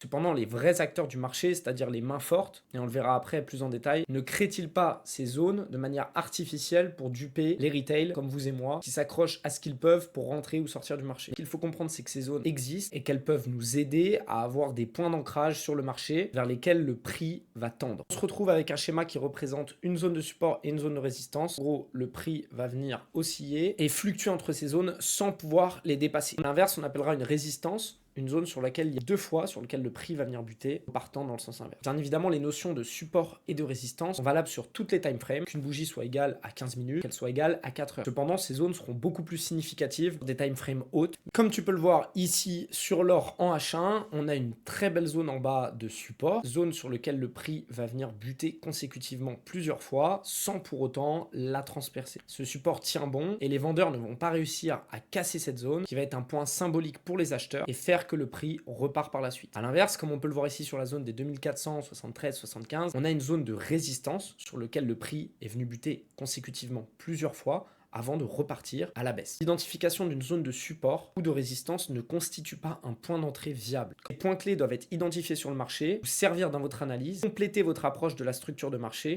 Cependant, les vrais acteurs du marché, c'est-à-dire les mains fortes, et on le verra après plus en détail, ne créent-ils pas ces zones de manière artificielle pour duper les retail comme vous et moi, qui s'accrochent à ce qu'ils peuvent pour rentrer ou sortir du marché. Ce qu'il faut comprendre, c'est que ces zones existent et qu'elles peuvent nous aider à avoir des points d'ancrage sur le marché vers lesquels le prix va tendre. On se retrouve avec un schéma qui représente une zone de support et une zone de résistance. En gros, le prix va venir osciller et fluctuer entre ces zones sans pouvoir les dépasser. À l'inverse, on appellera une résistance une zone sur laquelle il y a deux fois sur laquelle le prix va venir buter en partant dans le sens inverse. Bien évidemment, les notions de support et de résistance sont valables sur toutes les time frames, qu'une bougie soit égale à 15 minutes, qu'elle soit égale à 4 heures. Cependant, ces zones seront beaucoup plus significatives pour des time frames hautes. Comme tu peux le voir ici sur l'or en H1, on a une très belle zone en bas de support, zone sur laquelle le prix va venir buter consécutivement plusieurs fois sans pour autant la transpercer. Ce support tient bon et les vendeurs ne vont pas réussir à casser cette zone qui va être un point symbolique pour les acheteurs et faire que le prix repart par la suite. A l'inverse, comme on peut le voir ici sur la zone des 2473-75, on a une zone de résistance sur laquelle le prix est venu buter consécutivement plusieurs fois avant de repartir à la baisse. L'identification d'une zone de support ou de résistance ne constitue pas un point d'entrée viable. Les points clés doivent être identifiés sur le marché, vous servir dans votre analyse, compléter votre approche de la structure de marché